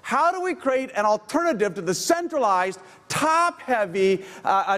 How do we create an alternative to the centralized, top-heavy,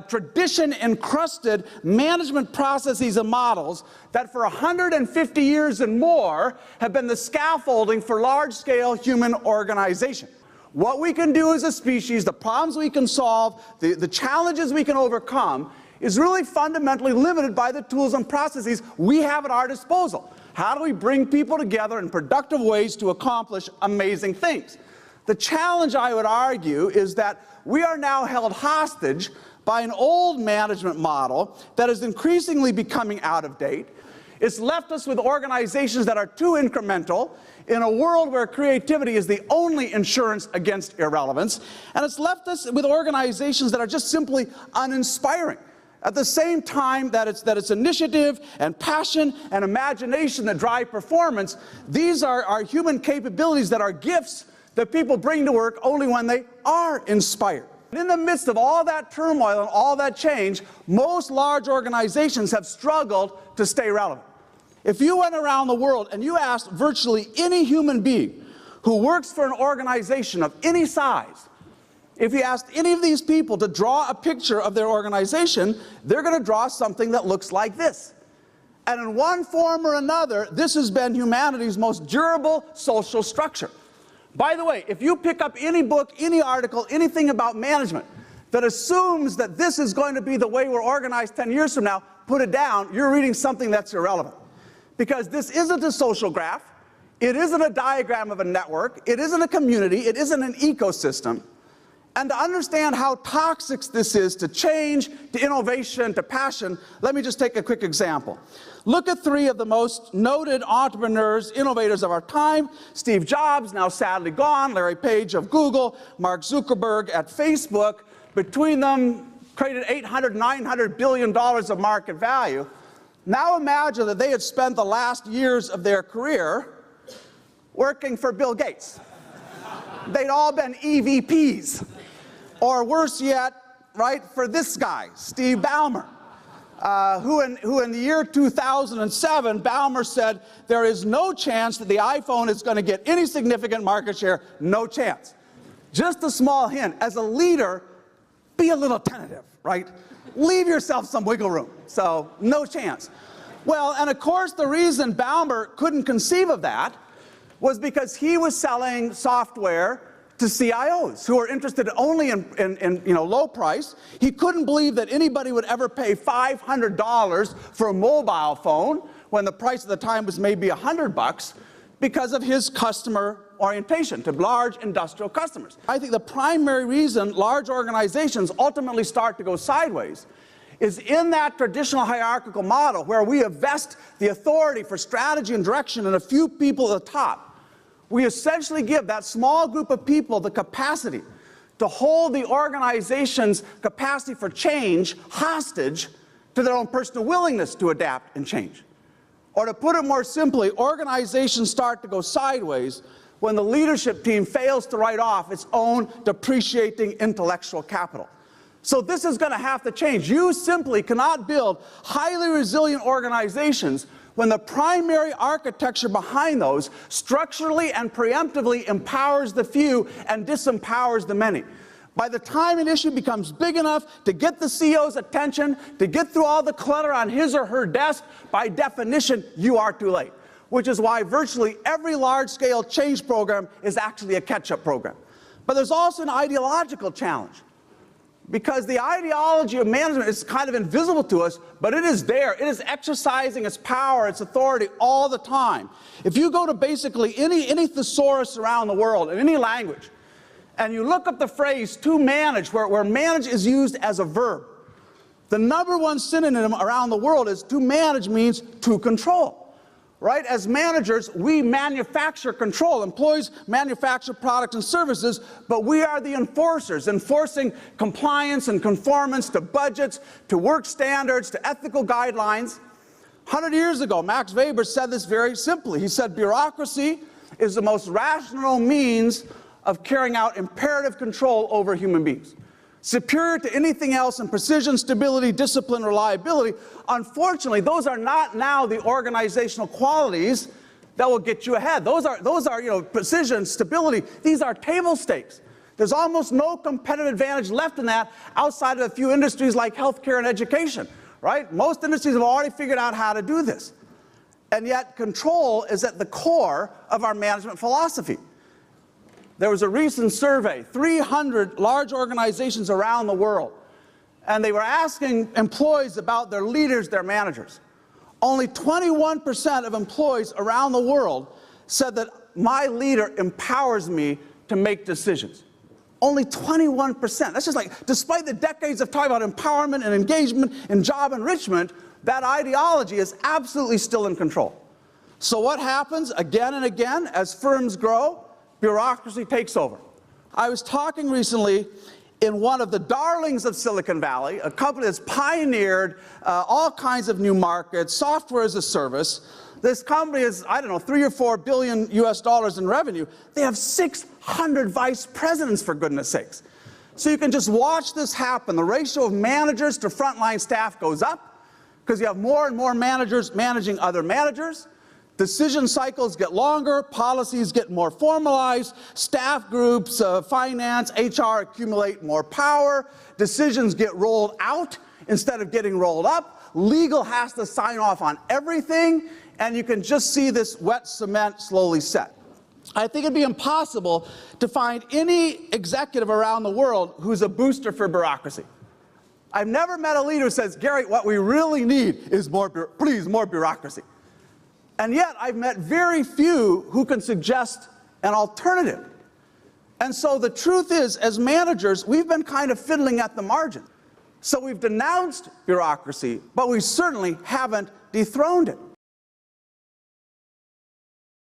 tradition-encrusted management processes and models that for 150 years and more have been the scaffolding for large-scale human organization? What we can do as a species, the problems we can solve, the challenges we can overcome, is really fundamentally limited by the tools and processes we have at our disposal. How do we bring people together in productive ways to accomplish amazing things? The challenge, I would argue, is that we are now held hostage by an old management model that is increasingly becoming out of date. It's left us with organizations that are too incremental in a world where creativity is the only insurance against irrelevance. And it's left us with organizations that are just simply uninspiring. At the same time that it's initiative and passion and imagination that drive performance, these are human capabilities that are gifts that people bring to work only when they are inspired. In the midst of all that turmoil and all that change, most large organizations have struggled to stay relevant. If you went around the world and you asked virtually any human being who works for an organization of any size, if you asked any of these people to draw a picture of their organization, they're going to draw something that looks like this. And in one form or another, this has been humanity's most durable social structure. By the way, if you pick up any book, any article, anything about management that assumes that this is going to be the way we're organized 10 years from now, put it down, you're reading something that's irrelevant. Because this isn't a social graph, it isn't a diagram of a network, it isn't a community, it isn't an ecosystem. And to understand how toxic this is to change, to innovation, to passion, let me just take a quick example. Look at three of the most noted entrepreneurs, innovators of our time: Steve Jobs, now sadly gone, Larry Page of Google, Mark Zuckerberg at Facebook. Between them, created $800, $900 billion of market value. Now imagine that they had spent the last years of their career working for Bill Gates. They'd all been EVPs. Or worse yet, right, for this guy, Steve Ballmer, who in the year 2007, Ballmer said, there is no chance that the iPhone is going to get any significant market share, no chance. Just a small hint, as a leader, be a little tentative, right? Leave yourself some wiggle room, so no chance. Well, and of course the reason Ballmer couldn't conceive of that was because he was selling software to CIOs who were interested only in low price. He couldn't believe that anybody would ever pay $500 for a mobile phone when the price at the time was maybe $100 because of his customer orientation to large industrial customers. I think the primary reason large organizations ultimately start to go sideways is in that traditional hierarchical model where we invest the authority for strategy and direction in a few people at the top. We essentially give that small group of people the capacity to hold the organization's capacity for change hostage to their own personal willingness to adapt and change. Or to put it more simply, organizations start to go sideways when the leadership team fails to write off its own depreciating intellectual capital. So this is going to have to change. You simply cannot build highly resilient organizations when the primary architecture behind those structurally and preemptively empowers the few and disempowers the many. By the time an issue becomes big enough to get the CEO's attention, to get through all the clutter on his or her desk, by definition, you are too late. Which is why virtually every large-scale change program is actually a catch-up program. But there's also an ideological challenge. Because the ideology of management is kind of invisible to us, but it is there. It is exercising its power, its authority all the time. If you go to basically any thesaurus around the world, in any language, and you look up the phrase to manage, where manage is used as a verb, the number one synonym around the world is to manage means to control. Right? As managers, we manufacture control. Employees manufacture products and services, but we are the enforcers, enforcing compliance and conformance to budgets, to work standards, to ethical guidelines. 100 years ago, Max Weber said this very simply. He said, bureaucracy is the most rational means of carrying out imperative control over human beings. Superior to anything else in precision, stability, discipline, reliability. Unfortunately, those are not now the organizational qualities that will get you ahead. Those are precision, stability. These are table stakes. There's almost no competitive advantage left in that outside of a few industries like healthcare and education, right? Most industries have already figured out how to do this. And yet control is at the core of our management philosophy. There was a recent survey, 300 large organizations around the world, and they were asking employees about their leaders, their managers. Only 21% of employees around the world said that my leader empowers me to make decisions. Only 21%. That's just like, despite the decades of talking about empowerment and engagement and job enrichment, that ideology is absolutely still in control. So what happens again and again as firms grow? Bureaucracy takes over. I was talking recently in one of the darlings of Silicon Valley, a company that's pioneered all kinds of new markets, software as a service. This company is, I don't know, $3 or $4 billion US in revenue. They have 600 vice presidents, for goodness sakes. So you can just watch this happen. The ratio of managers to frontline staff goes up because you have more and more managers managing other managers. Decision cycles get longer, policies get more formalized, staff groups, finance, HR accumulate more power, decisions get rolled out instead of getting rolled up, legal has to sign off on everything, and you can just see this wet cement slowly set. I think it'd be impossible to find any executive around the world who's a booster for bureaucracy. I've never met a leader who says, Gary, what we really need is more bureaucracy. And yet, I've met very few who can suggest an alternative. And so the truth is, as managers, we've been kind of fiddling at the margin. So we've denounced bureaucracy, but we certainly haven't dethroned it.